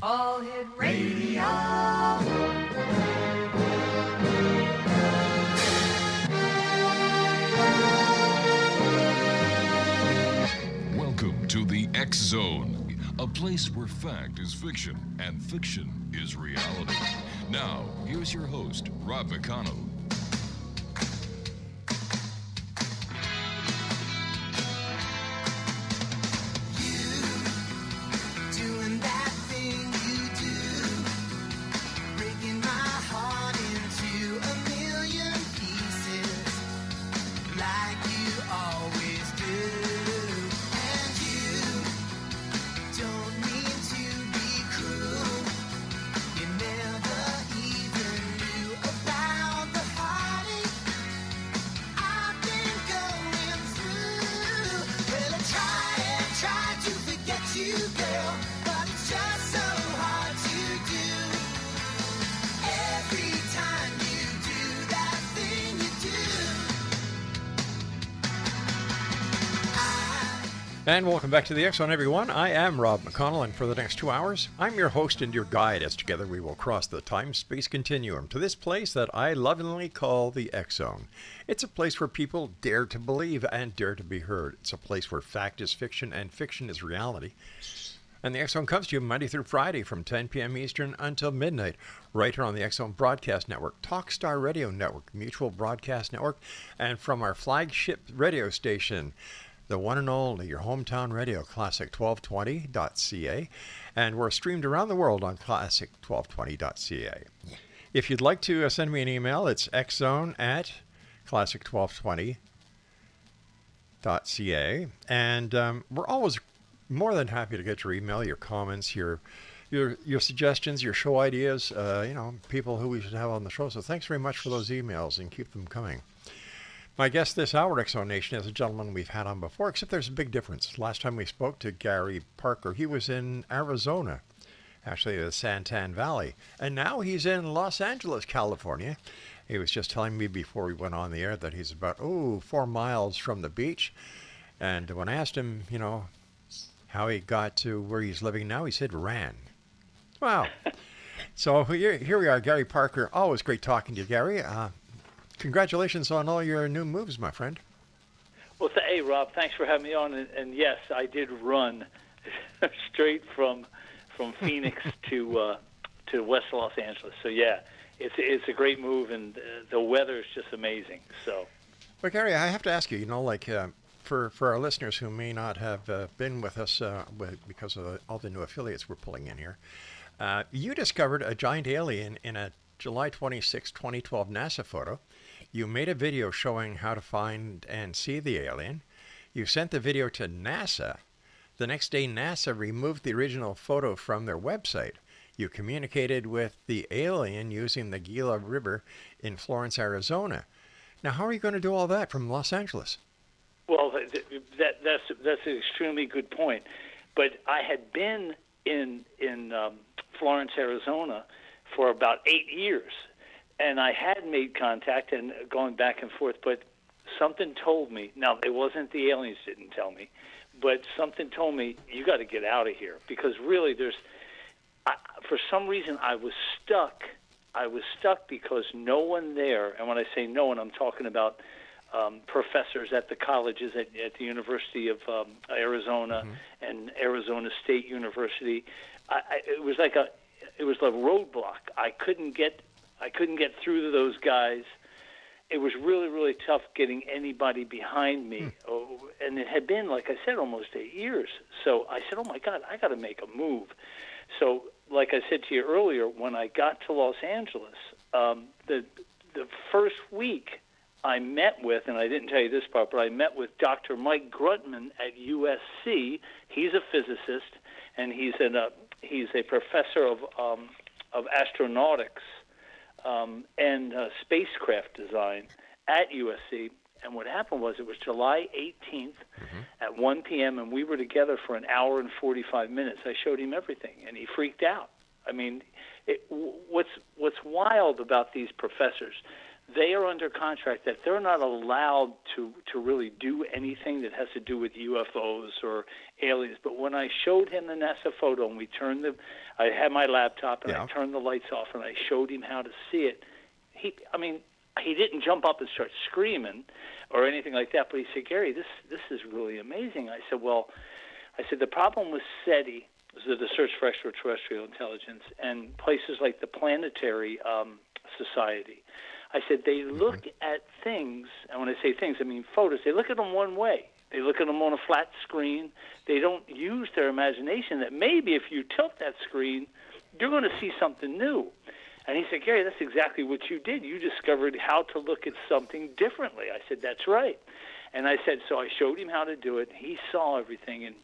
All Hit Radio. Welcome to the X Zone, a place where fact is fiction and fiction is reality. Now, here's your host, Rob McConnell. And welcome back to the X Zone, everyone. I am Rob McConnell, and for the next 2 hours, I'm your host and your guide as together we will cross the time-space continuum to this place that I lovingly call the X Zone. It's a place where people dare to believe and dare to be heard. It's a place where fact is fiction and fiction is reality. And the X Zone comes to you Monday through Friday from 10 p.m. Eastern until midnight, right here on the X Zone Broadcast Network, Talkstar Radio Network, Mutual Broadcast Network, and from our flagship radio station, the one and only, your hometown radio, classic1220.ca, and we're streamed around the world on classic1220.ca. If you'd like to send me an email, it's xzone@classic1220.ca, and we're always more than happy to get your email, your comments, your suggestions, your show ideas, people who we should have on the show. So thanks very much for those emails, and keep them coming. My guest this hour, X Zone Nation, is a gentleman we've had on before, except there's a big difference. Last time we spoke to Gary Parker, he was in Arizona, actually the Santan Valley, and now he's in Los Angeles, California. He was just telling me before we went on the air that he's about, 4 miles from the beach, and when I asked him, how he got to where he's living now, he said ran. Wow. So here we are, Gary Parker. Always great talking to you, Gary. Congratulations on all your new moves, my friend. Well, hey, Rob, thanks for having me on. And yes, I did run straight from Phoenix to West Los Angeles. So, yeah, it's a great move, and the weather is just amazing. So, well, Gary, I have to ask you, for our listeners who may not have been with us because of all the new affiliates we're pulling in here, you discovered a giant alien in a July 26, 2012 NASA photo. You made a video showing how to find and see the alien. You sent the video to NASA. The next day, NASA removed the original photo from their website. You communicated with the alien using the Gila River in Florence, Arizona. Now, how are you going to do all that from Los Angeles? Well, that's an extremely good point. But I had been in Florence, Arizona for about 8 years. And I had made contact and going back and forth, but something told me, now it wasn't the aliens didn't tell me, but something told me, you got to get out of here. Because really for some reason I was stuck. I was stuck because no one there, and when I say no one, I'm talking about professors at the colleges at the University of Arizona and Arizona State University. It was like a roadblock. I couldn't get through to those guys. It was really, really tough getting anybody behind me. And it had been, like I said, almost 8 years. So I said, oh, my God, I got to make a move. So like I said to you earlier, when I got to Los Angeles, the first week I met with, and I didn't tell you this part, but I met with Dr. Mike Grutman at USC. He's a physicist, and he's a professor of astronautics and spacecraft design at USC. And what happened was it was July 18th at 1 p.m., and we were together for an hour and 45 minutes. I showed him everything, and he freaked out. I mean, what's wild about these professors, they are under contract that they're not allowed to really do anything that has to do with UFOs or aliens. But when I showed him the NASA photo and I had my laptop and I turned the lights off and I showed him how to see it, he didn't jump up and start screaming or anything like that, but he said, Gary, this is really amazing. I said, the problem with SETI, the Search for Extraterrestrial Intelligence, and places like the Planetary Society, I said, they look at things, and when I say things, I mean photos, they look at them one way. They look at them on a flat screen. They don't use their imagination that maybe if you tilt that screen, you're going to see something new. And he said, Gary, that's exactly what you did. You discovered how to look at something differently. I said, that's right. And I said, so I showed him how to do it. He saw everything. And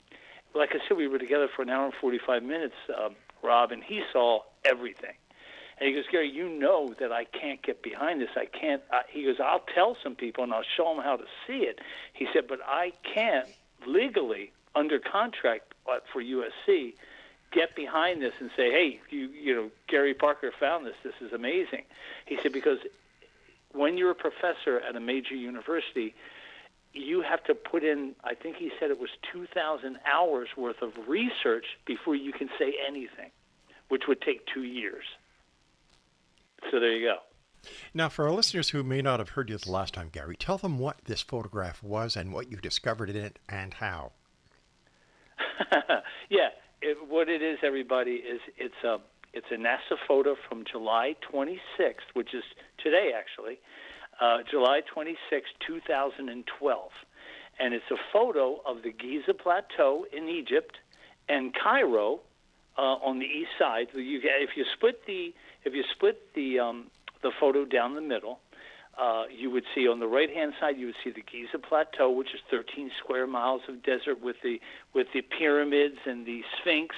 like I said, we were together for an hour and 45 minutes, Rob, and he saw everything. And he goes, Gary, you know that I can't get behind this. I can't. He goes, I'll tell some people and I'll show them how to see it. He said, but I can't legally, under contract for USC, get behind this and say, hey, you know, Gary Parker found this. This is amazing. He said, because when you're a professor at a major university, you have to put in, I think he said it was 2,000 hours worth of research before you can say anything, which would take 2 years. So there you go. Now, for our listeners who may not have heard you the last time, Gary, tell them what this photograph was and what you discovered in it and how. Yeah, what it is, everybody, is it's a NASA photo from July 26th, which is today, actually, July 26, 2012. And it's a photo of the Giza Plateau in Egypt and Cairo on the east side. If you split the photo down the middle, you would see on the right-hand side, you would see the Giza Plateau, which is 13 square miles of desert with the pyramids and the Sphinx.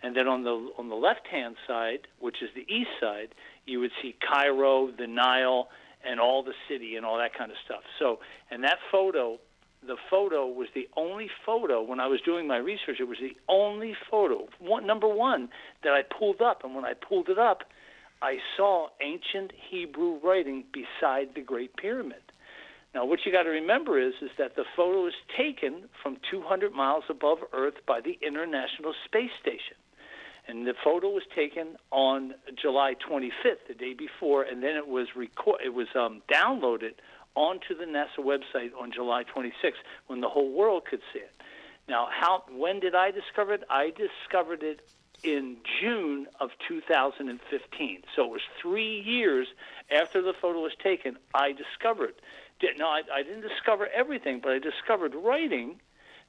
And then on the left-hand side, which is the east side, you would see Cairo, the Nile, and all the city and all that kind of stuff. So, and that photo, the photo was the only photo, when I was doing my research, it was the only photo, number one, that I pulled up. And when I pulled it up, I saw ancient Hebrew writing beside the Great Pyramid. Now, what you got to remember is that the photo is taken from 200 miles above Earth by the International Space Station. And the photo was taken on July 25th, the day before, and then it was downloaded onto the NASA website on July 26th when the whole world could see it. Now, when did I discover it? I discovered it in June of 2015. So it was 3 years after the photo was taken, I discovered. Now, I didn't discover everything, but I discovered writing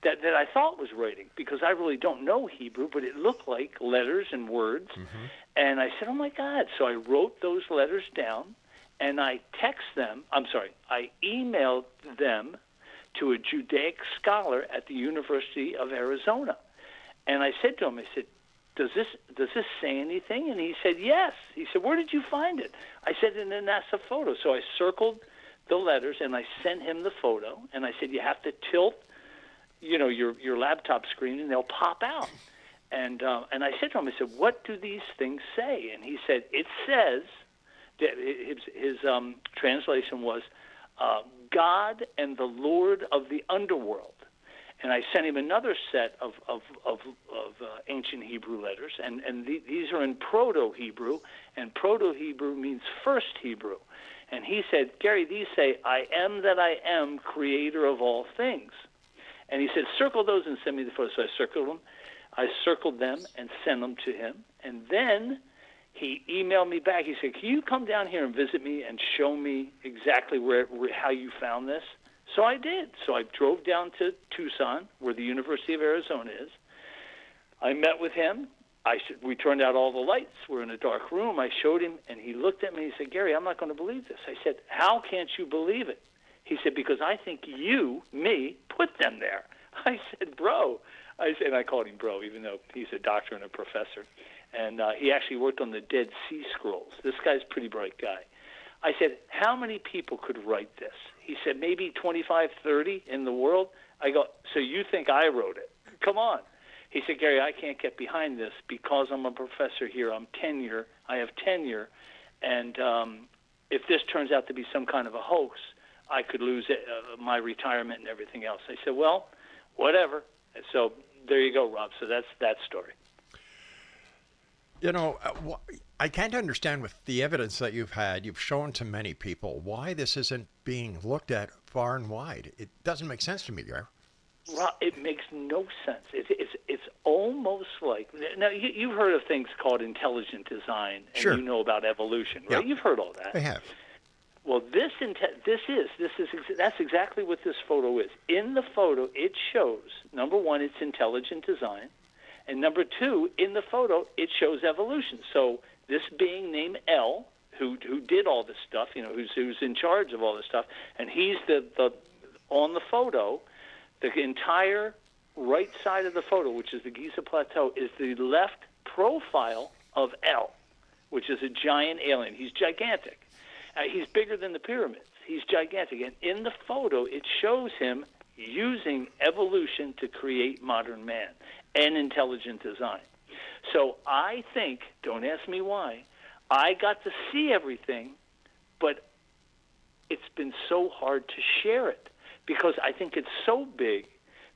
that I thought was writing, because I really don't know Hebrew, but it looked like letters and words. Mm-hmm. And I said, oh, my God. So I wrote those letters down, and I emailed them to a Judaic scholar at the University of Arizona. And I said to him, does this say anything? And he said, yes. He said, where did you find it? I said, in the NASA photo. So I circled the letters, and I sent him the photo, and I said, you have to tilt your laptop screen, and they'll pop out. And I said to him, I said, what do these things say? And he said, it says, that his translation was, God and the Lord of the underworld. And I sent him another set of ancient Hebrew letters, and these are in Proto-Hebrew, and Proto-Hebrew means first Hebrew. And he said, Gary, these say, I am that I am, creator of all things. And he said, circle those and send me the photos. So I circled them and sent them to him. And then he emailed me back. He said, can you come down here and visit me and show me exactly how you found this? So I did. So I drove down to Tucson, where the University of Arizona is. I met with him. We turned out all the lights. We're in a dark room. I showed him, and he looked at me and he said, Gary, I'm not going to believe this. I said, how can't you believe it? He said, because I think me, put them there. I said, bro. And I called him bro, even though he's a doctor and a professor. And he actually worked on the Dead Sea Scrolls. This guy's a pretty bright guy. I said, how many people could write this? He said, maybe 25, 30 in the world. I go, so you think I wrote it? Come on. He said, Gary, I can't get behind this because I'm a professor here. I have tenure. And if this turns out to be some kind of a hoax, I could lose my retirement and everything else. I said, well, whatever. So there you go, Rob. So that's that story. You know, I can't understand with the evidence that you've shown to many people, why this isn't being looked at far and wide. It doesn't make sense to me, Gary. Rob, it makes no sense. It's almost like, now you've heard of things called intelligent design, and Sure. you know about evolution, right? Yeah. You've heard all that. I have. Well, that's exactly what this photo is. In the photo, it shows, number one, it's intelligent design, and number two, in the photo, it shows evolution. So this being named L, who did all this stuff, who's in charge of all this stuff, and he's the on the photo, the entire right side of the photo, which is the Giza Plateau, is the left profile of L, which is a giant alien. He's gigantic. He's bigger than the pyramids. He's gigantic. And in the photo, it shows him using evolution to create modern man and intelligent design. So I think, don't ask me why, I got to see everything, but it's been so hard to share it because I think it's so big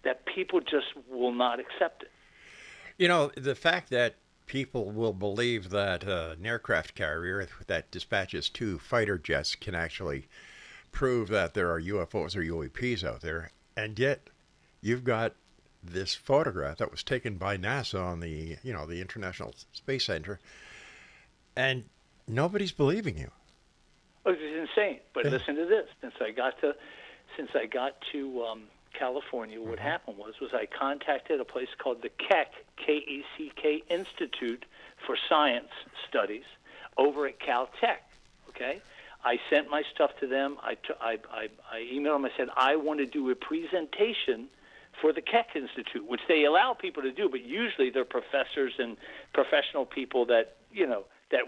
that people just will not accept it. You know, the fact that people will believe that an aircraft carrier that dispatches 2 fighter jets can actually prove that there are UFOs or UAPs out there, and yet you've got this photograph that was taken by NASA on the International Space Center, and nobody's believing you. It's insane. But listen to this. Since I got to California, what happened was I contacted a place called the Keck, K-E-C-K Institute for Science Studies over at Caltech. Okay, I sent my stuff to them. I emailed them. I said I want to do a presentation for the Keck Institute, which they allow people to do, but usually they're professors and professional people that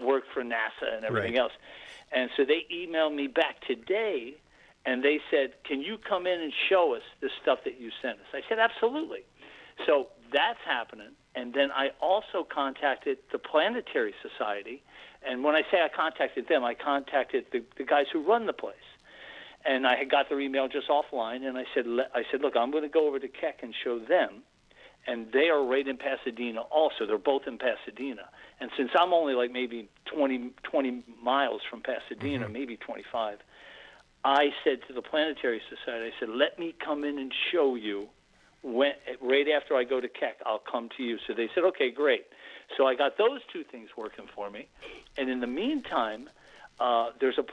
work for NASA and everything Right. else. And so they emailed me back today. And they said, can you come in and show us the stuff that you sent us? I said, absolutely. So that's happening. And then I also contacted the Planetary Society. And when I say I contacted them, I contacted the guys who run the place. And I had got their email just offline. And I said, look, I'm going to go over to Keck and show them. And they are right in Pasadena also. They're both in Pasadena. And since I'm only like maybe 20 miles from Pasadena, maybe 25, I said to the Planetary Society, I said, let me come in and show you. Right after I go to Keck, I'll come to you. So they said, okay, great. So I got those 2 things working for me. And in the meantime, there's a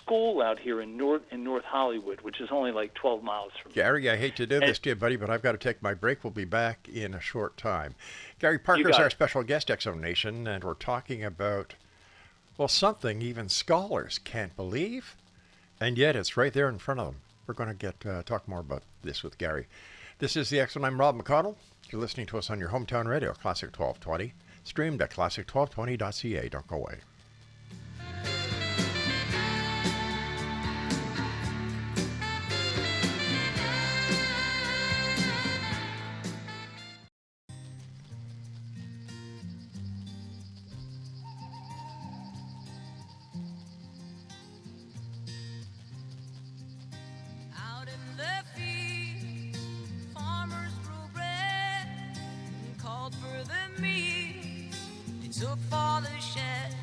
school out here in North Hollywood, which is only like 12 miles from here. Gary, I hate to do this to you, buddy, but I've got to take my break. We'll be back in a short time. Gary Parker is our special guest, X-Zone Nation, and we're talking about, well, something even scholars can't believe, and yet it's right there in front of them. We're going to talk more about this with Gary. This is the X-Zone. I'm Rob McConnell. You're listening to us on your hometown radio, Classic 1220, streamed at classic1220.ca. Don't go away. Out in the field, farmers grew bread and called for the meat. They took for the shed.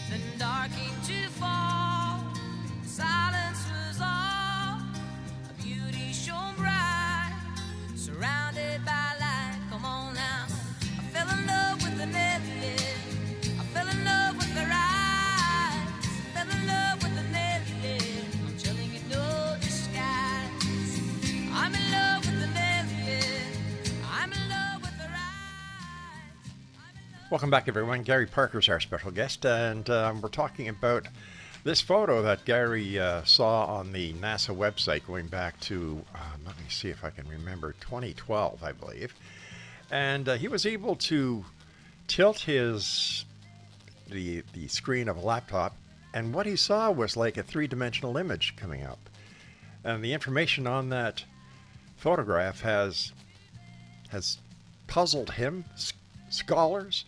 Then dark came to fall. Silence was all. A beauty shone bright, surrounded by light. Come on now. I fell in love with an alien. I fell in love with their eyes. Fell in love with an alien. I'm telling you, no disguise. I'm in love with an alien. I'm in love with their eyes. Welcome back, everyone. Gary Parker is our special guest, and we're talking about this photo that Gary saw on the NASA website going back to, let me see if I can remember, 2012, I believe. And he was able to tilt the screen of a laptop, and what he saw was like a 3-dimensional image coming up. And the information on that photograph has puzzled him, scholars,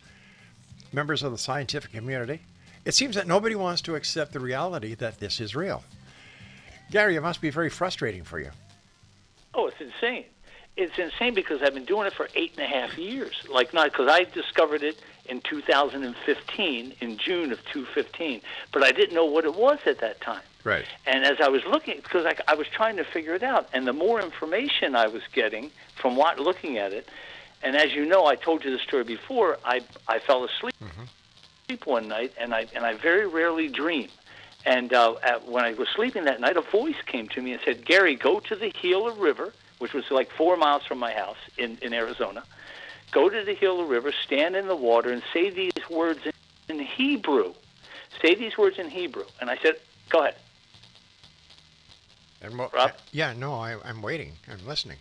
members of the scientific community, It seems that nobody wants to accept the reality that this is real. Gary, it must be very frustrating for you. Oh, it's insane. It's insane because I've been doing it for 8.5 years. Like, not because I discovered it in 2015, in June of 2015, but I didn't know what it was at that time. Right. And as I was looking, because I was trying to figure it out, and the more information I was getting from looking at it, and as you know, I told you the story before, I fell asleep one night, and I very rarely dream. And when I was sleeping that night, a voice came to me and said, Gary, go to the Gila River, which was like 4 miles from my house in Arizona. Go to the Gila River, stand in the water, and say these words in Hebrew. Say these words in Hebrew. And I said, go ahead. And Rob? Yeah, no, I'm waiting. I'm listening.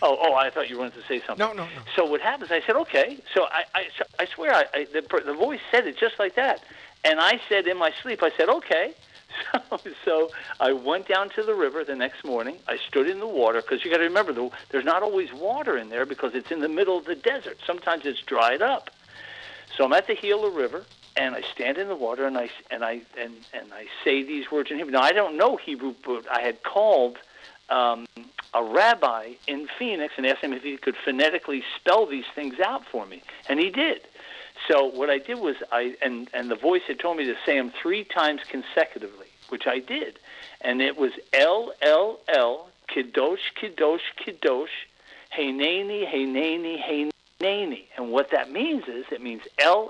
Oh, I thought you wanted to say something. No. So what happens, I said, okay. So I swear, the voice said it just like that. And I said in my sleep, I said, okay. So I went down to the river the next morning. I stood in the water because you got to remember, there's not always water in there because it's in the middle of the desert. Sometimes it's dried up. So I'm at the Gila River, and I stand in the water, and I say these words in Hebrew. Now I don't know Hebrew, but I had called a rabbi in Phoenix and asked him if he could phonetically spell these things out for me, and he did. So what I did was and the voice had told me to say them 3 times consecutively, which I did, and it was L, Kadosh, Kadosh, Kadosh, Heineni, Heineni, Heineni, and what that means is it means L,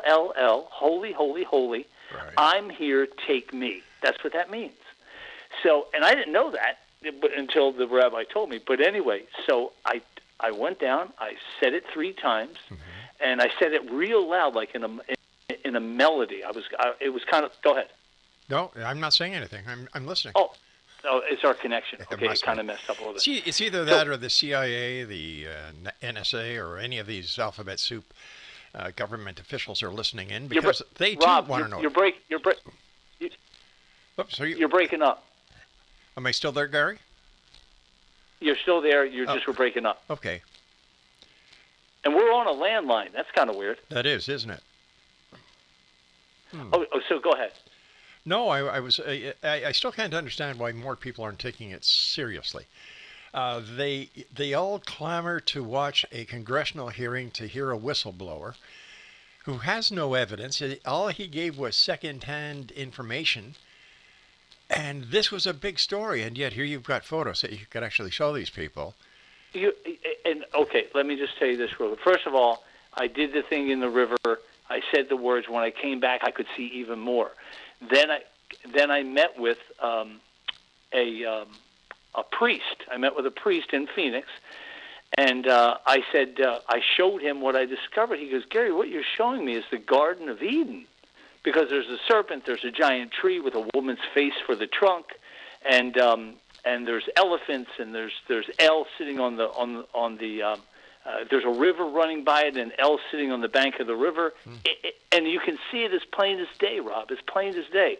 holy, holy, holy. Right. I'm here, take me. That's what that means. So, and I didn't know that until the rabbi told me. But anyway, so I went down, I said it 3 times. And I said it real loud, like in a melody. It was kind of. Go ahead. No, I'm not saying anything. I'm listening. Oh, it's our connection. Okay, it kind of messed up a little bit. It's either that or the CIA, the NSA, or any of these alphabet soup government officials are listening in because they too want to know. You're breaking up. Am I still there, Gary? You're still there. We're breaking up. Okay. And we're on a landline. That's kind of weird. That is, isn't it? Oh, so go ahead. No, I still can't understand why more people aren't taking it seriously. They all clamor to watch a congressional hearing to hear a whistleblower who has no evidence. All he gave was second-hand information. And this was a big story, and yet here you've got photos that you could actually show these people. Okay, let me just tell you this real quick. First of all, I did the thing in the river. I said the words. When I came back, I could see even more. Then I met with a priest. I met with a priest in Phoenix, and I said I showed him what I discovered. He goes, Gary, what you're showing me is the Garden of Eden, because there's a serpent, there's a giant tree with a woman's face for the trunk, and there's elephants, and there's Elle sitting on the there's a river running by it, and Elle sitting on the bank of the river, and you can see it as plain as day, Rob, as plain as day.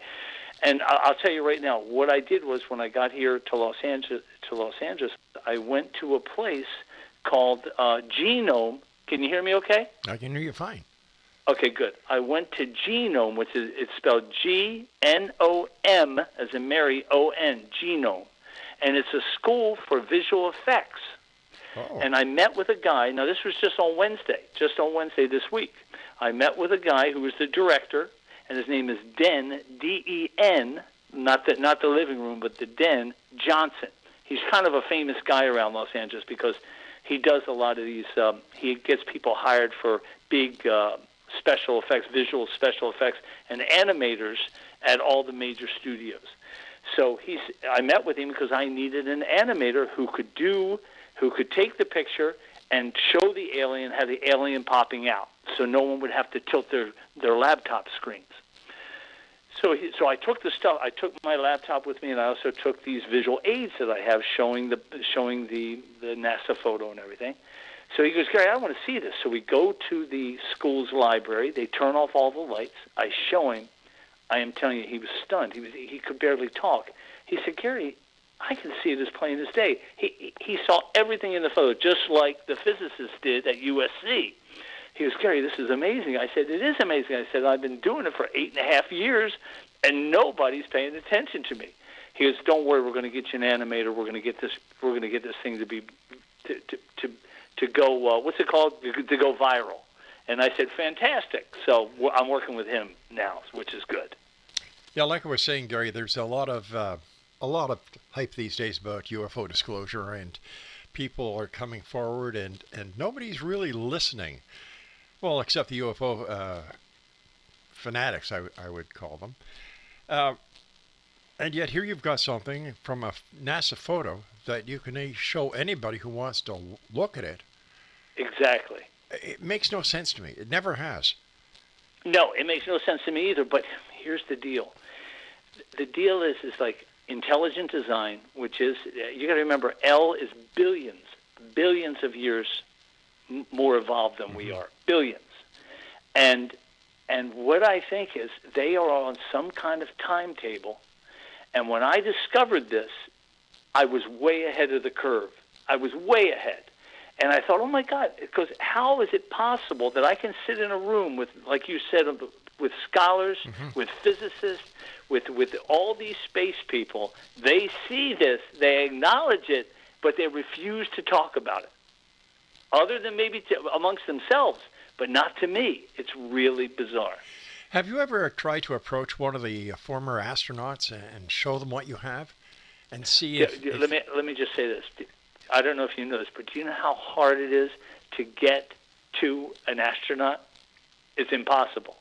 And I'll tell you right now, what I did was when I got here to Los Angeles, I went to a place called Genome. Can you hear me? Okay? I can hear you fine. Okay, good. I went to Genome, which is it's spelled G-N-O-M as in Mary O-N, Genome. And it's a school for visual effects. Oh. And I met with a guy. Now, this was just on Wednesday this week. I met with a guy who was the director, and his name is Den, D-E-N, not the living room, but the Den Johnson. He's kind of a famous guy around Los Angeles because he does a lot of these. He gets people hired for big special effects, visual special effects, and animators at all the major studios. So I met with him because I needed an animator who could take the picture and show the alien, have the alien popping out, so no one would have to tilt their laptop screens. So I took the stuff. I took my laptop with me, and I also took these visual aids that I have showing the NASA photo and everything. So he goes, Gary, I want to see this. So we go to the school's library. They turn off all the lights. I show him. I am telling you, he was stunned. He could barely talk. He said, Gary, I can see it as plain as day. He saw everything in the photo, just like the physicists did at USC. He goes, Gary, this is amazing. I said, it is amazing. I said, I've been doing it for 8.5 years, and nobody's paying attention to me. He goes, don't worry, we're going to get you an animator. We're going to get this. We're going to get this thing to go. What's it called? To go viral. And I said, fantastic. So I'm working with him now, which is good. Yeah, like I was saying, Gary, there's a lot of hype these days about UFO disclosure, and people are coming forward, and nobody's really listening. Well, except the UFO fanatics, I would call them. And yet here you've got something from a NASA photo that you can show anybody who wants to look at it. Exactly. It makes no sense to me. It never has. No, it makes no sense to me either, but here's the deal. The deal is like intelligent design, which is, you got to remember, L is billions of years more evolved than we are. Billions. And what I think is they are on some kind of timetable. And when I discovered this, I was way ahead of the curve. I was way ahead. And I thought, oh, my God, because how is it possible that I can sit in a room with, like you said, with scholars, with physicists, with all these space people? They see this, they acknowledge it, but they refuse to talk about it, other than maybe amongst themselves, but not to me. It's really bizarre. Have you ever tried to approach one of the former astronauts and show them what you have and see if... Let me just say this. I don't know if you know this, but do you know how hard it is to get to an astronaut? It's impossible.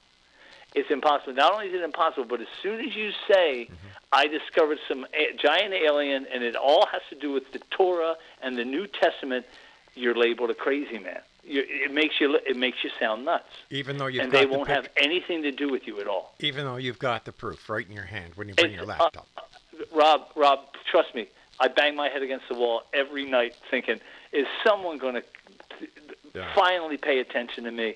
It's impossible. Not only is it impossible, but as soon as you say, I discovered some giant alien, and it all has to do with the Torah and the New Testament, you're labeled a crazy man. It makes you sound nuts. Even though you've and got they won't have anything to do with you at all. Even though you've got the proof right in your hand when you bring your laptop. Rob, trust me, I bang my head against the wall every night thinking, is someone going to finally pay attention to me?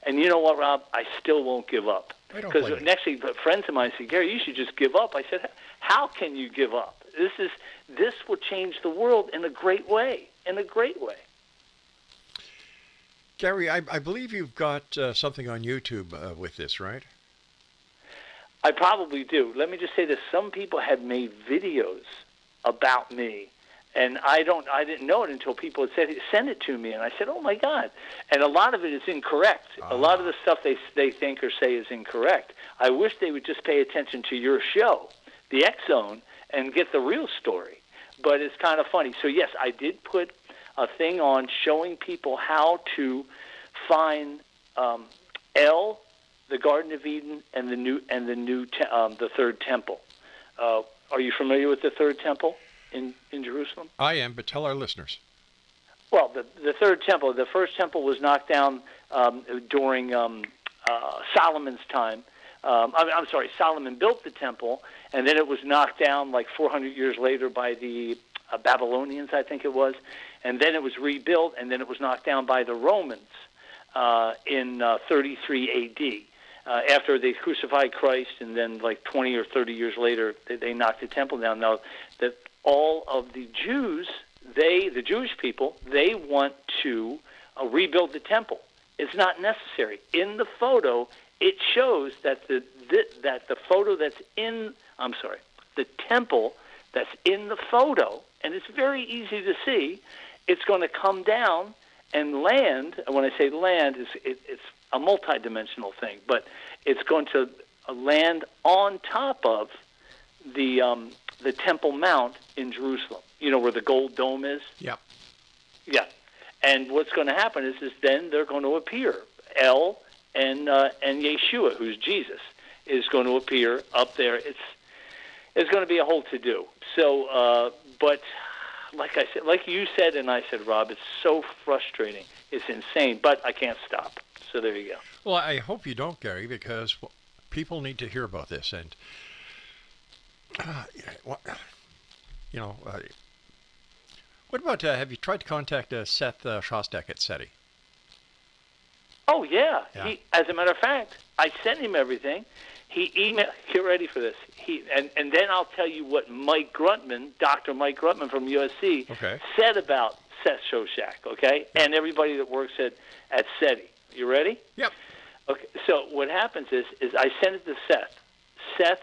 And you know what, Rob? I still won't give up. Because actually, friends of mine say, Gary, you should just give up. I said, how can you give up? This will change the world in a great way. Gary, I believe you've got something on YouTube with this, right? I probably do. Let me just say this. Some people have made videos about me, and I didn't know it until people had said, send it to me. And I said, oh, my God. And a lot of it is incorrect. A lot of the stuff they think or say is incorrect. I wish they would just pay attention to your show, the X Zone, and get the real story. But it's kind of funny. So, yes, I did put a thing on showing people how to find El, the Garden of Eden, and the Third Temple. Are you familiar with the Third Temple in Jerusalem? I am, but tell our listeners. Well, the Third Temple, the first temple was knocked down during Solomon's time. I'm sorry, Solomon built the temple, and then it was knocked down like 400 years later by the Babylonians, I think it was. And then it was rebuilt, and then it was knocked down by the Romans in 33 A.D. After they crucified Christ, and then like 20 or 30 years later, they knocked the temple down. Now, that all of the Jews, the Jewish people, they want to rebuild the temple. It's not necessary. In the photo, it shows that the photo that's in, the temple that's in the photo, and it's very easy to see, it's going to come down and land. And when I say land, it's a multidimensional thing, but it's going to land on top of the Temple Mount in Jerusalem. You know where the gold dome is? Yeah. Yeah. And what's going to happen is then they're going to appear. El and Yeshua, who's Jesus, is going to appear up there. It's going to be a whole to-do. So, but like I said, like you said and I said, Rob, it's so frustrating. It's insane, but I can't stop. So there you go. Well, I hope you don't, Gary, because people need to hear about this. And, what about, have you tried to contact Seth Shostak at SETI? Oh, yeah. He, as a matter of fact, I sent him everything. He emailed, get ready for this. And then I'll tell you what Mike Gruntman, Dr. Mike Gruntman from USC, said about Seth Shostak, okay? Yeah. And everybody that works at SETI, You ready? Yep. Okay. So what happens is I send it to Seth. Seth,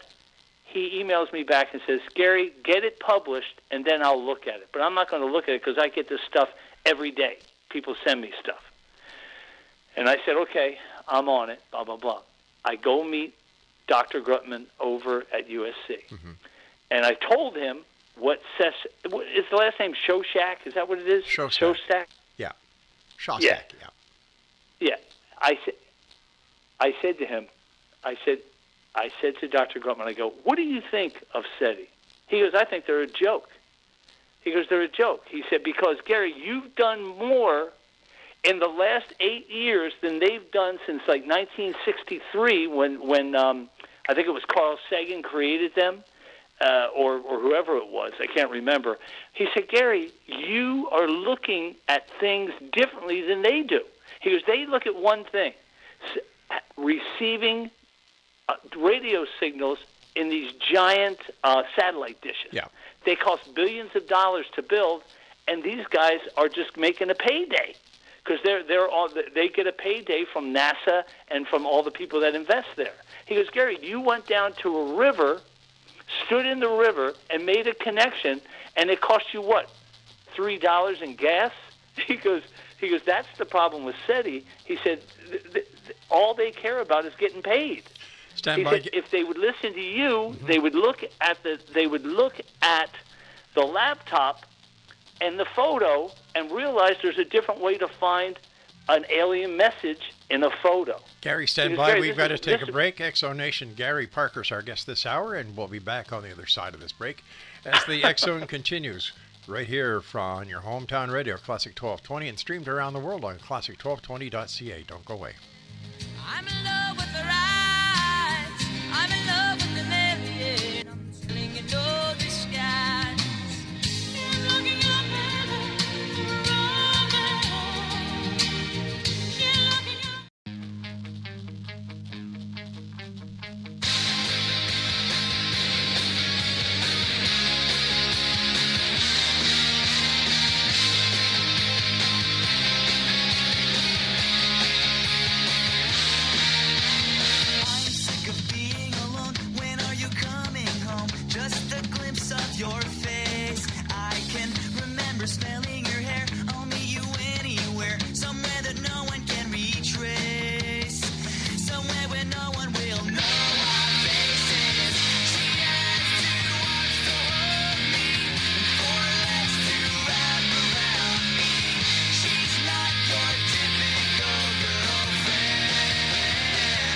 he emails me back and says, Gary, get it published, and then I'll look at it. But I'm not going to look at it because I get this stuff every day. People send me stuff. And I said, okay, I'm on it, blah, blah, blah. I go meet Dr. Grutman over at USC. Mm-hmm. And I told him what Seth, is the last name Shostak? Is that what it is? Shostak? Yeah. Shostak, yeah. Yeah. Yeah. I said to him, I said to Dr. Grutman, I go, what do you think of SETI? He goes, I think they're a joke. He goes, they're a joke. He said, because, Gary, you've done more in the last 8 years than they've done since, like, 1963 when I think it was Carl Sagan created them, or whoever it was. I can't remember. He said, Gary, you are looking at things differently than they do. He goes, they look at one thing, receiving radio signals in these giant satellite dishes. Yeah. They cost billions of dollars to build, and these guys are just making a payday because they get a payday from NASA and from all the people that invest there. He goes, Gary, you went down to a river, stood in the river, and made a connection, and it cost you what, $3 in gas? He goes, that's the problem with SETI. He said, all they care about is getting paid. He said, if they would listen to you, mm-hmm. they would look at the laptop and the photo and realize there's a different way to find an alien message in a photo. Gary, stand by. We've got to take a break. X-Zone Nation, Gary Parker's our guest this hour, and we'll be back on the other side of this break as the X-Zone continues right here from your hometown radio, Classic 1220, and streamed around the world on classic1220.ca. Don't go away. I'm in love with the rides. I'm in love with the million. I'm slinging no disguise. I'm looking up heaven, your face. I can remember smelling your hair. I'll meet you anywhere, somewhere that no one can retrace, somewhere where no one will know our faces. She has two arms to hold me, and four legs to wrap around me. She's not your typical girlfriend.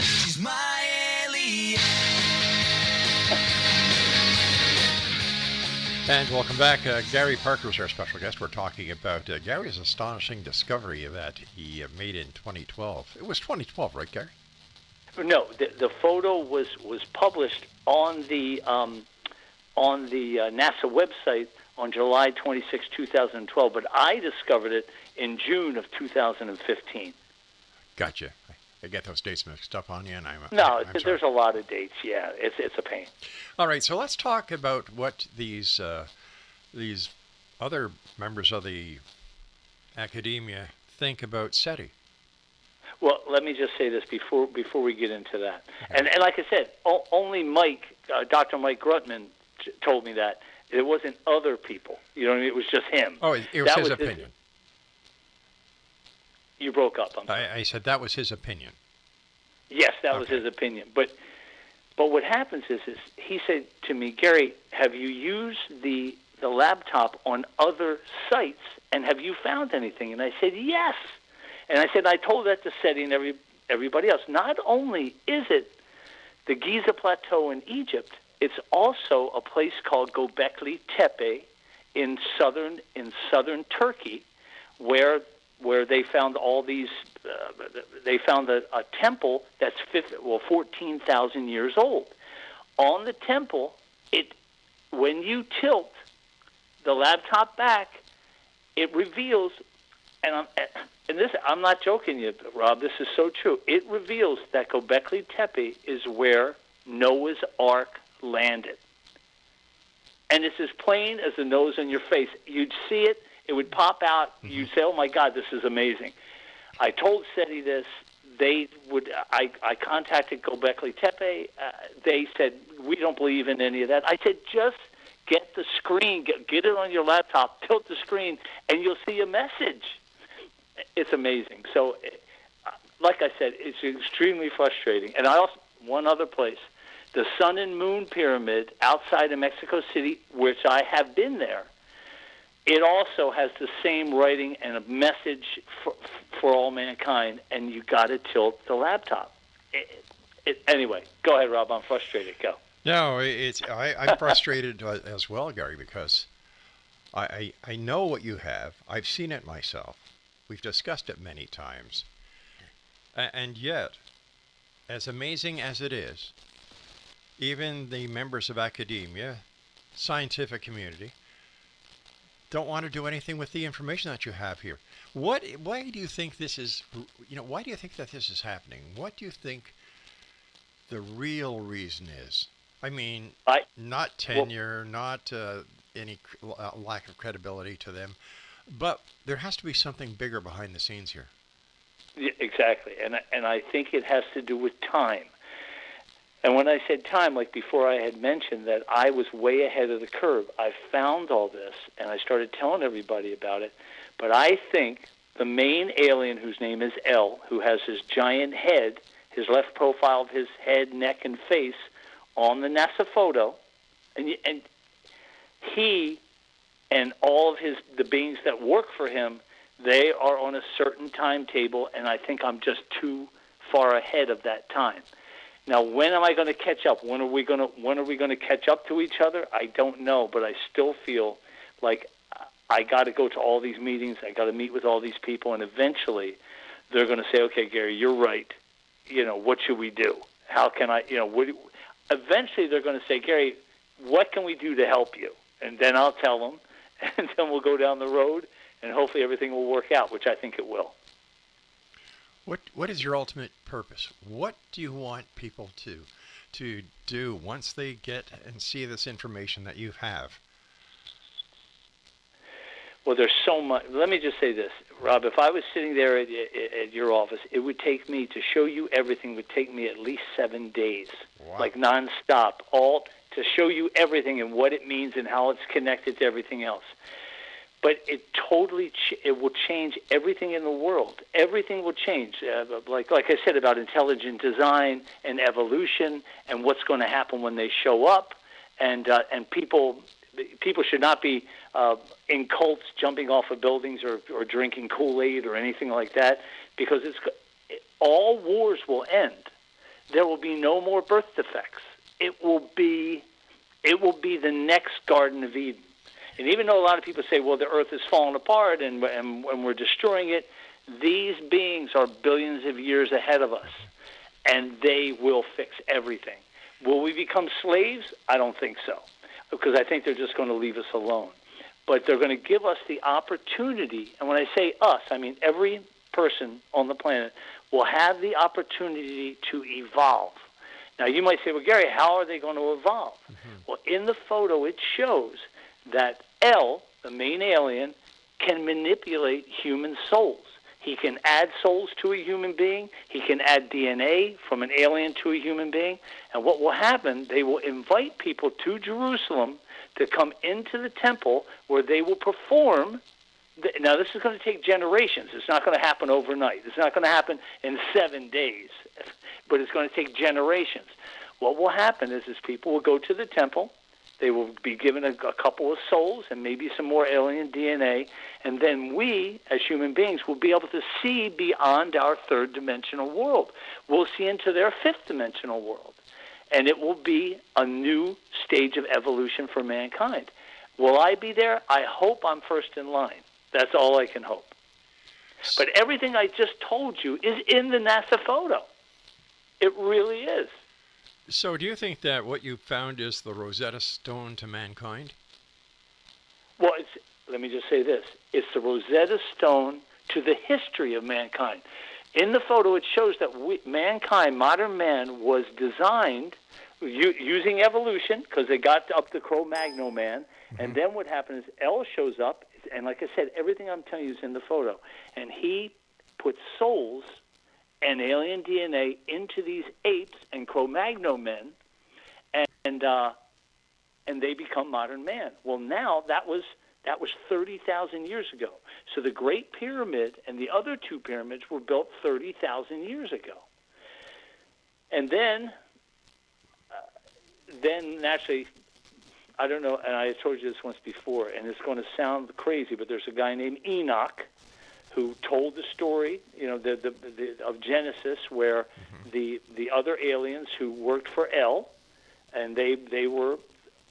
She's my alien. And welcome back. Gary Parker is our special guest. We're talking about Gary's astonishing discovery that he made in 2012. It was 2012, right, Gary? No, the photo was published on the NASA website on July 26, 2012, but I discovered it in June of 2015. Gotcha. I get those dates mixed up on you, and I'm there's a lot of dates. Yeah, it's a pain. All right, so let's talk about what these other members of the academia think about SETI. Well, let me just say this before we get into that. Okay. And like I said, only Dr. Mike Grutman told me that. It wasn't other people. You know what I mean? It was just him. Oh, it was his opinion. You broke up. I said that was his opinion. Yes, that was his opinion. But what happens is he said to me, Gary, have you used the laptop on other sites, and have you found anything? And I said, yes. And I said, I told that to SETI and everybody else. Not only is it the Giza Plateau in Egypt, it's also a place called Göbekli Tepe in southern Turkey, where they found all these. They found a temple that's 14,000 years old. On the temple, when you tilt the laptop back, it reveals, and I'm not joking you, Rob. This is so true. It reveals that Göbekli Tepe is where Noah's Ark landed, and it's as plain as the nose on your face. You'd see it. It would pop out. Mm-hmm. You'd say, "Oh my God, this is amazing." I told SETI this. They would. I contacted Göbekli Tepe. They said we don't believe in any of that. I said just get the screen, get it on your laptop, tilt the screen, and you'll see a message. It's amazing. So, like I said, it's extremely frustrating. And I also one other place, the Sun and Moon Pyramid outside of Mexico City, which I have been there. It also has the same writing and a message for all mankind, and you got to tilt the laptop. Anyway, go ahead, Rob. I'm frustrated. Go. No, I'm frustrated as well, Gary, because I know what you have. I've seen it myself. We've discussed it many times. And yet, as amazing as it is, even the members of academia, scientific community, don't want to do anything with the information that you have here. Why do you think this is, why do you think that this is happening? What do you think the real reason is? I mean, not tenure, not any lack of credibility to them, but there has to be something bigger behind the scenes here. Yeah, exactly, and I think it has to do with time. And when I said time, like before I had mentioned that I was way ahead of the curve, I found all this, and I started telling everybody about it. But I think the main alien, whose name is L, who has his giant head, his left profile of his head, neck, and face on the NASA photo, and he and all of the beings that work for him, they are on a certain timetable, and I think I'm just too far ahead of that time. Now, when am I going to catch up? When are we going to catch up to each other? I don't know, but I still feel like I got to go to all these meetings. I got to meet with all these people, and eventually they're going to say, "Okay, Gary, you're right. What should we do? How can I? Eventually they're going to say, "Gary, what can we do to help you?" And then I'll tell them, and then we'll go down the road, and hopefully everything will work out, which I think it will. What is your ultimate purpose? What do you want people to do once they get and see this information that you have? Well, there's so much. Let me just say this, Rob. If I was sitting there at your office, it would take me to show you everything. Would take me at least 7 days, wow. Like nonstop, all to show you everything and what it means and how it's connected to everything else. But it will change everything in the world. Everything will change. Like I said about intelligent design and evolution and what's going to happen when they show up, and people should not be in cults jumping off of buildings or drinking Kool-Aid or anything like that, because all wars will end. There will be no more birth defects. It will be the next Garden of Eden. And even though a lot of people say, well, the earth is falling apart and we're destroying it, these beings are billions of years ahead of us, and they will fix everything. Will we become slaves? I don't think so, because I think they're just going to leave us alone. But they're going to give us the opportunity, and when I say us, I mean every person on the planet will have the opportunity to evolve. Now, you might say, well, Gary, how are they going to evolve? Mm-hmm. Well, in the photo, it shows that L, the main alien, can manipulate human souls. He can add souls to a human being. He can add DNA from an alien to a human being. And what will happen, they will invite people to Jerusalem to come into the temple where they will perform. Now, this is going to take generations. It's not going to happen overnight. It's not going to happen in 7 days, but it's going to take generations. What will happen is people will go to the temple. They will be given a couple of souls and maybe some more alien DNA, and then we, as human beings, will be able to see beyond our third-dimensional world. We'll see into their fifth-dimensional world, and it will be a new stage of evolution for mankind. Will I be there? I hope I'm first in line. That's all I can hope. But everything I just told you is in the NASA photo. It really is. So do you think that what you found is the Rosetta Stone to mankind? Well, let me just say this. It's the Rosetta Stone to the history of mankind. In the photo, it shows that mankind, modern man, was designed using evolution, because they got up to Cro-Magnon man, and then what happened is L shows up, and like I said, everything I'm telling you is in the photo, and he put souls and alien DNA into these apes and Cro-Magnon men, and they become modern man. Well, now that was 30,000 years ago. So the Great Pyramid and the other two pyramids were built 30,000 years ago. And then naturally, I don't know, and I told you this once before, and it's going to sound crazy, but there's a guy named Enoch who told the story, of Genesis, where the other aliens who worked for El, and they were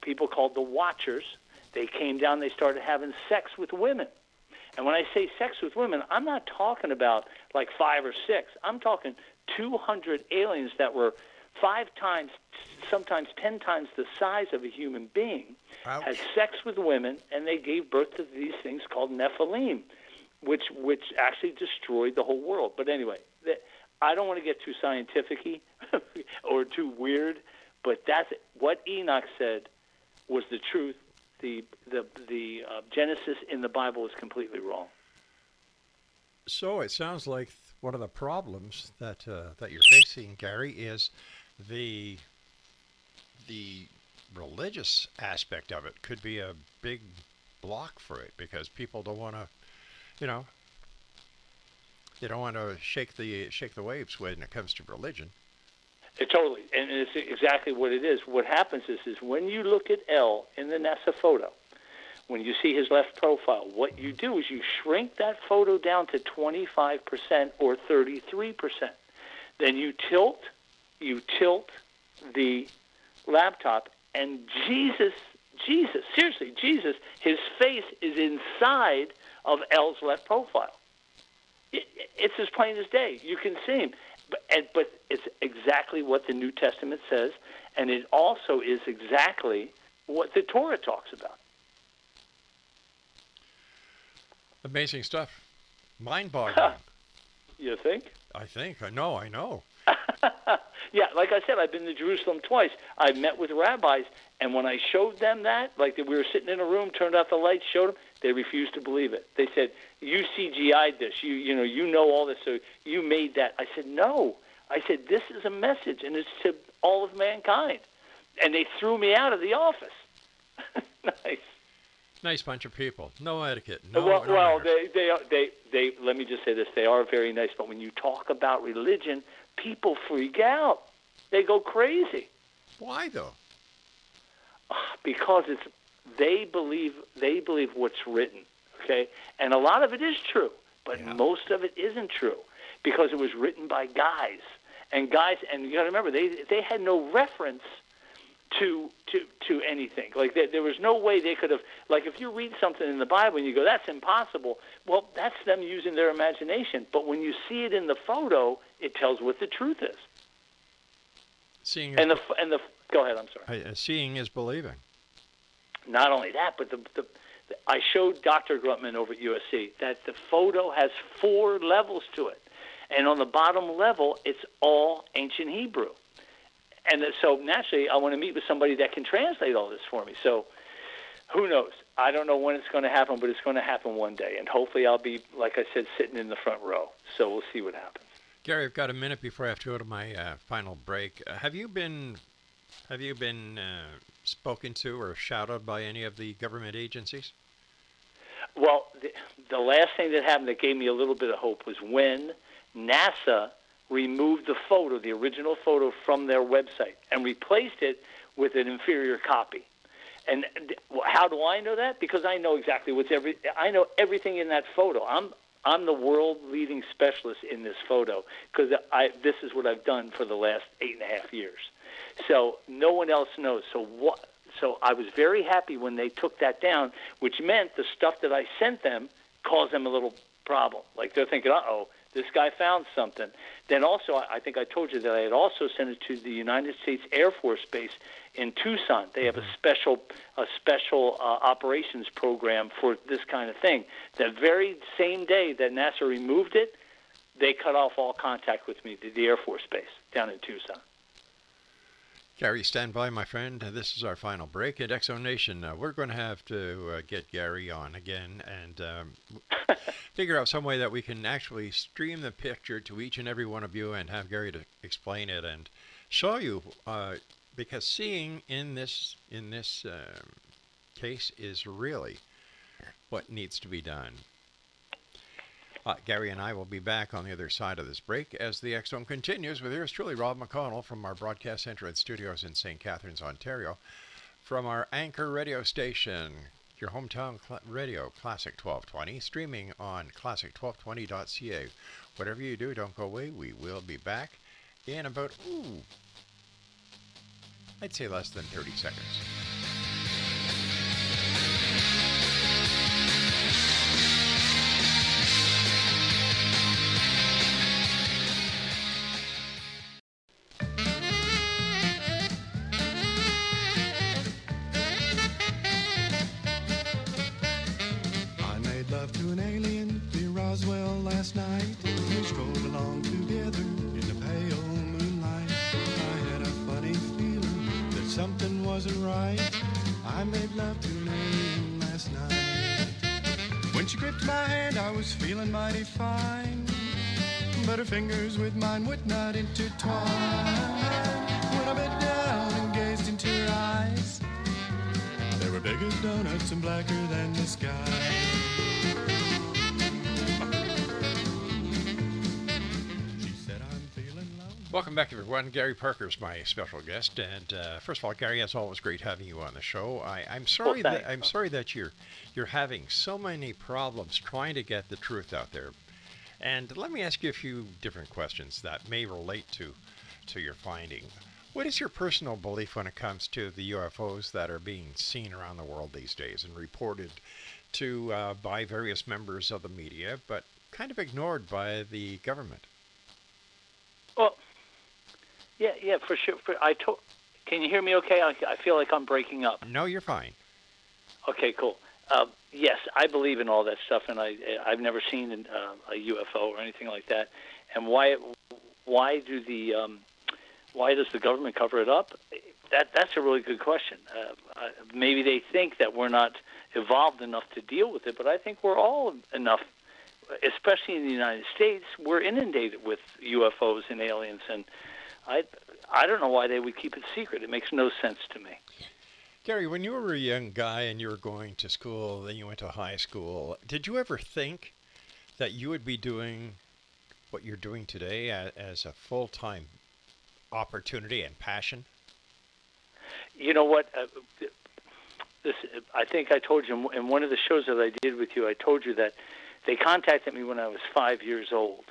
people called the Watchers. They came down, they started having sex with women. And when I say sex with women, I'm not talking about like 5 or 6. I'm talking 200 aliens that were 5 times, sometimes 10 times the size of a human being, Ouch. had sex with women, and they gave birth to these things called Nephilim, which actually destroyed the whole world. But anyway, I don't want to get too scientific-y or too weird, but that's what Enoch said was the truth. The Genesis in the Bible is completely wrong. So it sounds like one of the problems that you're facing, Gary, is the religious aspect of it could be a big block for it, because people don't want to, they don't want to shake the waves when it comes to religion. Totally, and it's exactly what it is. What happens is when you look at El in the NASA photo, when you see his left profile, what you do is you shrink that photo down to 25% or 33%. Then you tilt the laptop, and Jesus, seriously, Jesus, his face is inside of El's left profile. It's as plain as day. You can see him. But it's exactly what the New Testament says, and it also is exactly what the Torah talks about. Amazing stuff. Mind-boggling. You think? I think. I know. Yeah, like I said, I've been to Jerusalem twice. I've met with rabbis, and when I showed them that, like we were sitting in a room, turned out the lights, showed them, they refused to believe it. They said, "You CGI'd this. You know all this, so you made that." I said, "No." I said, "This is a message, and it's to all of mankind." And they threw me out of the office. Nice. Nice bunch of people. No etiquette. No. Well, manners. they. Let me just say this: they are very nice, but when you talk about religion, people freak out. They go crazy. Why though? Because they believe what's written, okay? And a lot of it is true, but most of it isn't true because it was written by guys. And you got to remember, they had no reference to anything. Like there was no way they could have, like if you read something in the Bible and you go, "That's impossible," well, that's them using their imagination. But when you see it in the photo, it tells what the truth is. Go ahead, I'm sorry. Seeing is believing. Not only that, but I showed Dr. Grutman over at USC that the photo has 4 levels to it. And on the bottom level, it's all ancient Hebrew. And so naturally, I want to meet with somebody that can translate all this for me. So who knows? I don't know when it's going to happen, but it's going to happen one day. And hopefully I'll be, like I said, sitting in the front row. So we'll see what happens. Gary, I've got a minute before I have to go to my final break. Have you been spoken to or shadowed by any of the government agencies? Well, the last thing that happened that gave me a little bit of hope was when NASA removed the photo, the original photo, from their website and replaced it with an inferior copy. And how do I know that? Because I know exactly I know everything in that photo. I'm the world leading specialist in this photo because this is what I've done for the last 8.5 years. So no one else knows. So I was very happy when they took that down, which meant the stuff that I sent them caused them a little problem. Like they're thinking, uh-oh, this guy found something. Then also, I think I told you that I had also sent it to the United States Air Force Base in Tucson. They have a special operations program for this kind of thing. The very same day that NASA removed it, they cut off all contact with me to the Air Force Base down in Tucson. Gary, stand by, my friend. This is our final break at Exo Nation. We're going to have to get Gary on again and figure out some way that we can actually stream the picture to each and every one of you and have Gary to explain it and show you. Because seeing in this case is really what needs to be done. Gary and I will be back on the other side of this break as the X-Zone continues with yours truly, Rob McConnell, from our broadcast center and studios in St. Catharines, Ontario, from our anchor radio station, your hometown radio, Classic 1220, streaming on classic1220.ca. Whatever you do, don't go away. We will be back in about, I'd say less than 30 seconds. Last night, we strolled along together in the pale moonlight. I had a funny feeling that something wasn't right. I made love to an alien last night. When she gripped my hand, I was feeling mighty fine, but her fingers with mine would not intertwine. When I bent down and gazed into her eyes, they were big as donuts and blacker than the sky. Welcome back, everyone. Gary Parker is my special guest, and first of all, Gary, it's always great having you on the show. I'm sorry that you're having so many problems trying to get the truth out there. And let me ask you a few different questions that may relate to your finding. What is your personal belief when it comes to the UFOs that are being seen around the world these days and reported to by various members of the media, but kind of ignored by the government? Well, yeah, for sure. Can you hear me okay? I feel like I'm breaking up. No, you're fine. Okay, cool. Yes, I believe in all that stuff, and I've never seen a UFO or anything like that. And why does the government cover it up? That's a really good question. Maybe they think that we're not evolved enough to deal with it, but I think we're all enough. Especially in the United States, we're inundated with UFOs and aliens, and I don't know why they would keep it secret. It makes no sense to me. Gary, when you were a young guy and you were going to school, then you went to high school, did you ever think that you would be doing what you're doing today as a full-time opportunity and passion? You know what? I think I told you in one of the shows that I did with you, I told you that they contacted me when I was 5 years old,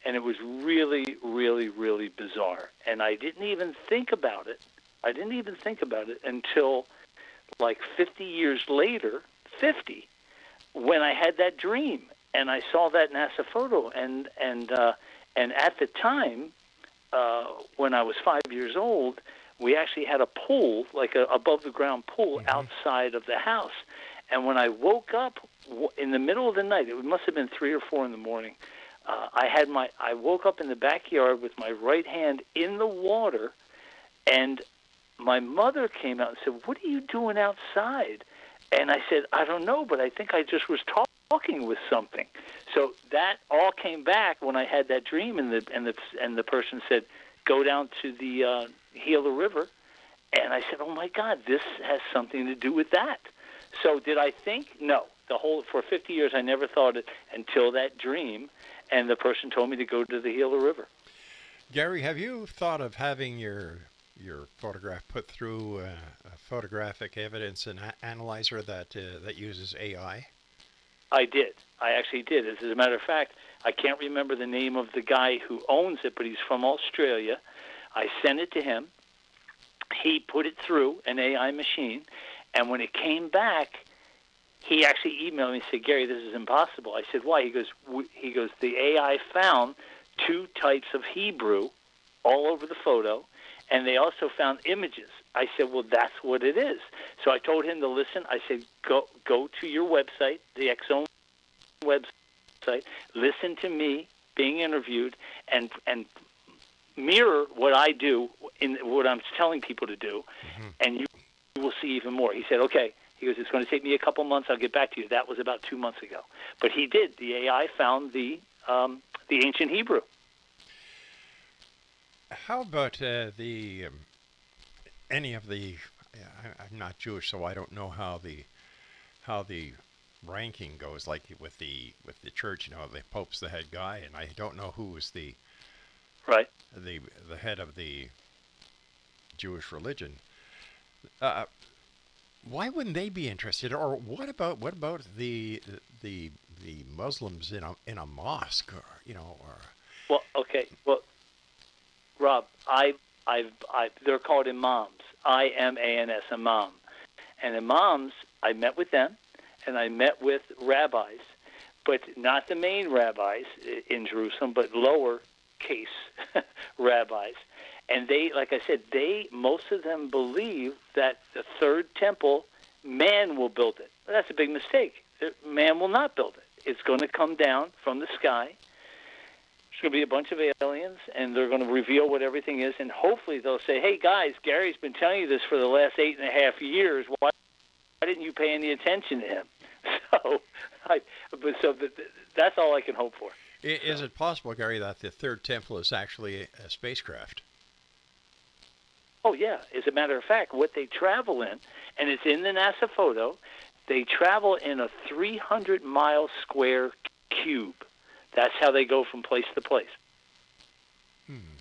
and it was really, really, really bizarre. And I didn't even think about it. Until like 50 years later, when I had that dream and I saw that NASA photo. And at the time, when I was 5 years old, we actually had a pool, like a above the ground pool, outside of the house. And when I woke up in the middle of the night, it must have been 3 or 4 in the morning, I woke up in the backyard with my right hand in the water, and my mother came out and said, "What are you doing outside?" And I said, "I don't know, but I think I just was talking with something." So that all came back when I had that dream, and the person said, "Go down to the Gila River," and I said, "Oh my God, this has something to do with that." So did I think? No. For 50 years, I never thought it until that dream, and the person told me to go to the Gila River. Gary, have you thought of having your photograph put through a photographic evidence and analyzer that uses AI? I did. I actually did. As a matter of fact, I can't remember the name of the guy who owns it, but he's from Australia. I sent it to him. He put it through an AI machine, and when it came back, he actually emailed me and said, "Gary, this is impossible." I said, "Why?" He goes, "The AI found 2 types of Hebrew all over the photo, and they also found images." I said, "Well, that's what it is." So I told him to listen. I said, go to your website, the X-Zone website, listen to me being interviewed, and mirror what I do in what I'm telling people to do, and you will see even more. He said, okay. He goes, it's going to take me a couple months. I'll get back to you. That was about 2 months ago. But he did. The AI found the ancient Hebrew. How about any of the? I'm not Jewish, so I don't know how the ranking goes. Like with the church, the Pope's the head guy, and I don't know who is the head of the Jewish religion. Why wouldn't they be interested? Or what about the Muslims in a mosque, or Well, okay. Well, Rob, they're called imams. IMANS, imam. And imams, I met with them, and I met with rabbis, but not the main rabbis in Jerusalem, but lower case rabbis. And they, like I said, most of them believe that the third temple, man will build it. That's a big mistake. Man will not build it. It's going to come down from the sky. There's going to be a bunch of aliens, and they're going to reveal what everything is, and hopefully they'll say, hey, guys, Gary's been telling you this for the last 8.5 years. Why didn't you pay any attention to him? So that's all I can hope for. Is it possible, Gary, that the third temple is actually a spacecraft? Oh, yeah. As a matter of fact, what they travel in, and it's in the NASA photo, they travel in a 300-mile square cube. That's how they go from place to place.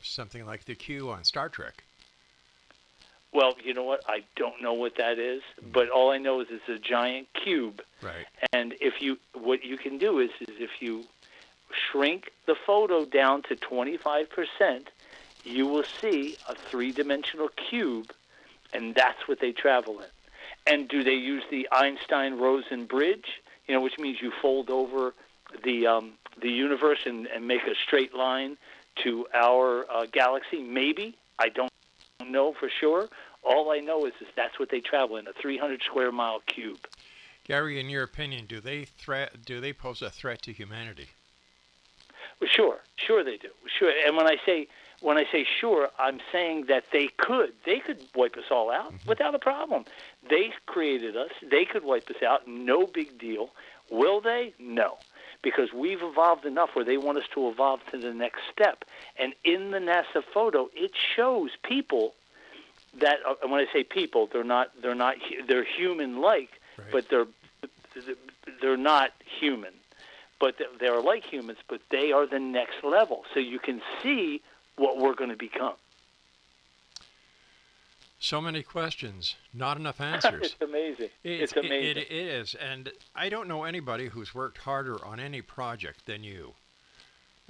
Something like the Q on Star Trek. Well, you know what? I don't know what that is, but all I know is it's a giant cube. Right. And what you can do is if you shrink the photo down to 25%, you will see a three-dimensional cube, and that's what they travel in. And do they use the Einstein-Rosen bridge, which means you fold over the universe and make a straight line to our galaxy? Maybe. I don't know for sure. All I know is that's what they travel in, a 300-square-mile cube. Gary, in your opinion, do they pose a threat to humanity? Well, sure they do. Sure. And when I say sure, I'm saying that they could wipe us all out without a problem. They created us. They could wipe us out. No big deal. Will they? No. Because we've evolved enough where they want us to evolve to the next step. And in the NASA photo, it shows people that, and when I say people, they're human-like, right. But they're not human. But they're like humans, but they are the next level. So you can see what we're going to become. So many questions, not enough answers. It's amazing. It's amazing. It is, and I don't know anybody who's worked harder on any project than you.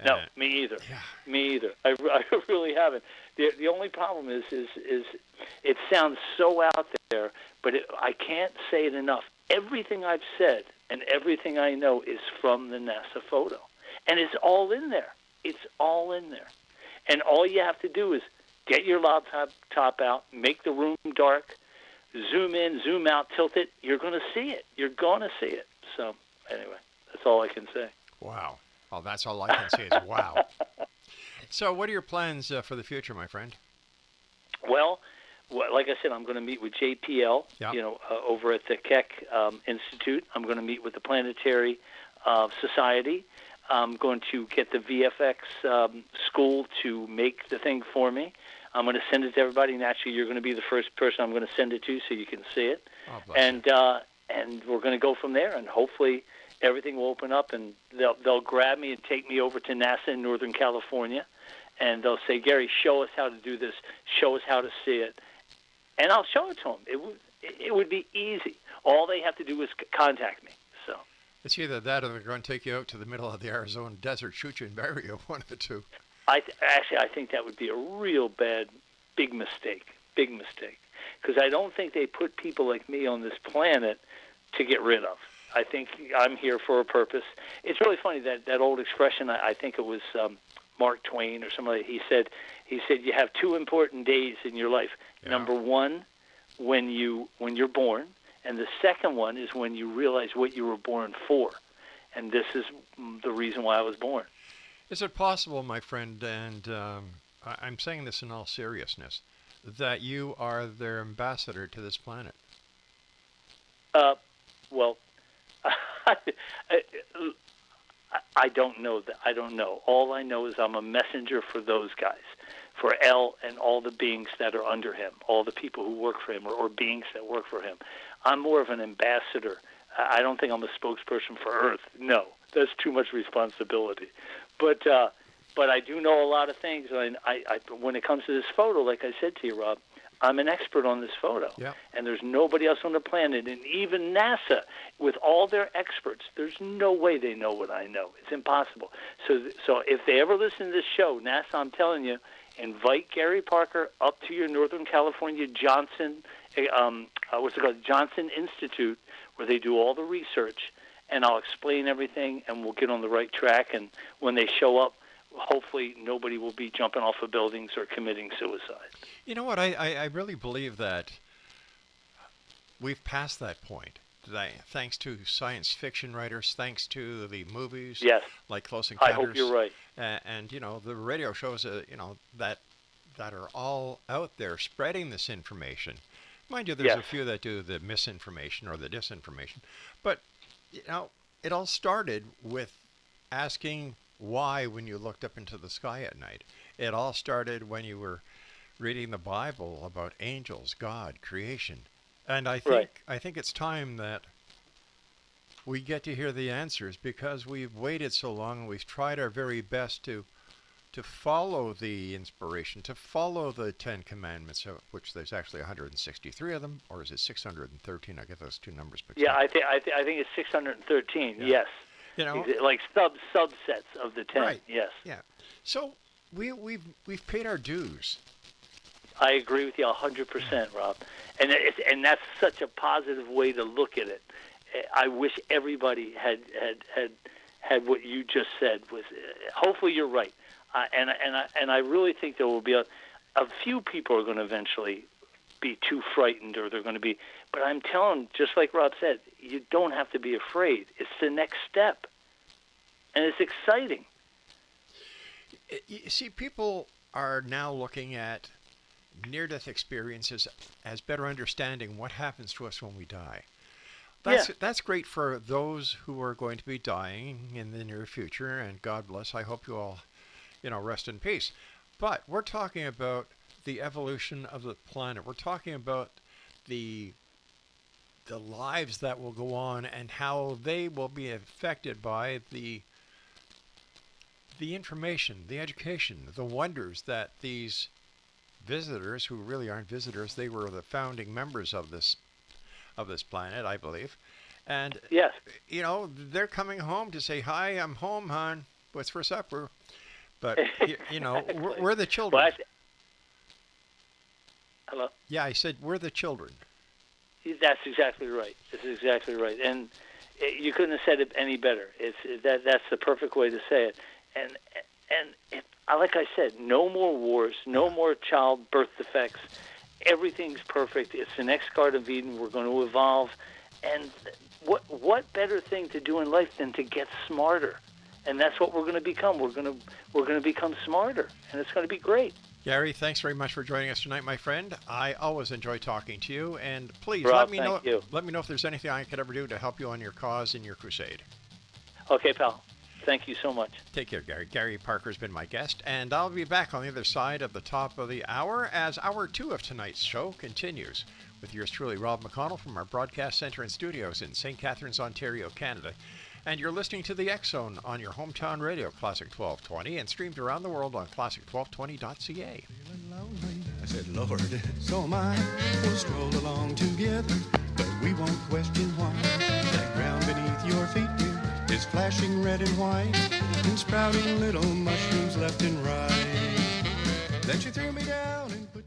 No, me either. Yeah. Me either. I really haven't. The only problem is it sounds so out there, but I can't say it enough. Everything I've said and everything I know is from the NASA photo, and it's all in there. It's all in there. And all you have to do is get your laptop out, make the room dark, zoom in, zoom out, tilt it. You're going to see it. You're going to see it. So anyway, that's all I can say. Wow. Well, that's all I can say is wow. So what are your plans for the future, my friend? Well, like I said, I'm going to meet with JPL, over at the Keck Institute. I'm going to meet with the Planetary Society. I'm going to get the VFX school to make the thing for me. I'm going to send it to everybody. Naturally, you're going to be the first person I'm going to send it to so you can see it. Oh, bless you. And we're going to go from there, and hopefully everything will open up, and they'll grab me and take me over to NASA in Northern California, and they'll say, Gary, show us how to do this. Show us how to see it. And I'll show it to them. It would be easy. All they have to do is contact me. So it's either that or they're going to take you out to the middle of the Arizona desert, shoot you and bury you, one of the two. I think that would be a real big mistake, because I don't think they put people like me on this planet to get rid of. I think I'm here for a purpose. It's really funny, that old expression, I think it was Mark Twain or somebody, he said you have two important days in your life. Yeah. Number one, when you're born, and the second one is when you realize what you were born for. And this is the reason why I was born. Is it possible, my friend, and I'm saying this in all seriousness, that you are their ambassador to this planet. Well, I don't know that. I don't know. All I know is I'm a messenger for those guys, for El and all the beings that are under him, all the people who work for him or beings that work for him. I'm more of an ambassador. I don't think I'm a spokesperson for Earth. No, that's too much responsibility. But I do know a lot of things. And I when it comes to this photo, like I said to you, Rob, I'm an expert on this photo. Yeah. And there's nobody else on the planet, and even NASA, with all their experts, there's no way they know what I know. It's impossible. So if they ever listen to this show, NASA, I'm telling you, invite Gary Parker up to your Northern California Johnson, Johnson Institute, where they do all the research, and I'll explain everything, and we'll get on the right track. And when they show up, hopefully nobody will be jumping off of buildings or committing suicide. You know what? I really believe that we've passed that point. Thanks to science fiction writers, thanks to the movies, yes, like Close Encounters. I hope you're right. And the radio shows, that are all out there spreading this information. Mind you, there's Yes. a few that do the misinformation or the disinformation. But, it all started with asking why when you looked up into the sky at night. It all started when you were reading the Bible about angels, God, creation. And I think it's time that we get to hear the answers, because we've waited so long and we've tried our very best to follow the inspiration, to follow the 10 Commandments, of which there's actually 163 of them, or is it 613? I get those two numbers mixed up. I think it's 613. Yeah. Yes. Like subsets of the 10. Right. Yes. Yeah. So we've paid our dues. I agree with you 100%, Rob. And that's such a positive way to look at it. I wish everybody had what you just said. Hopefully you're right. And I really think there will be a few people are going to eventually be too frightened, or they're going to be. But I'm telling, just like Rob said, you don't have to be afraid. It's the next step, and it's exciting. You see, people are now looking at near-death experiences as better understanding what happens to us when we die. That's great for those who are going to be dying in the near future, and God bless. I hope you all, rest in peace. But we're talking about the evolution of the planet. We're talking about the lives that will go on and how they will be affected by the information, the education, the wonders that these visitors, who really aren't visitors, they were the founding members of this planet, I believe. And yes, they're coming home to say, "Hi, I'm home, hon. What's for supper?" But we're the children. Well, hello? Yeah, I said we're the children. That's exactly right. That's exactly right. And you couldn't have said it any better. That's the perfect way to say it. And like I said, no more wars, no more child birth defects. Everything's perfect. It's the next Garden of Eden. We're going to evolve. And what better thing to do in life than to get smarter? And that's what we're going to become. We're going to become smarter, and it's going to be great. Gary, thanks very much for joining us tonight, my friend. I always enjoy talking to you, and please Rob, let me know if there's anything I could ever do to help you on your cause and your crusade. Okay, pal. Thank you so much. Take care, Gary. Gary Parker's been my guest, and I'll be back on the other side of the top of the hour as hour 2 of tonight's show continues with yours truly, Rob McConnell, from our broadcast center and studios in St. Catharines, Ontario, Canada. And you're listening to the X Zone on your hometown radio, Classic 1220, and streamed around the world on classic1220.ca. Feeling lonely, I said, Lord, so am I. We'll stroll along together, but we won't question why. That ground beneath your feet, dear, is flashing red and white, and sprouting little mushrooms left and right. Then she threw me down and put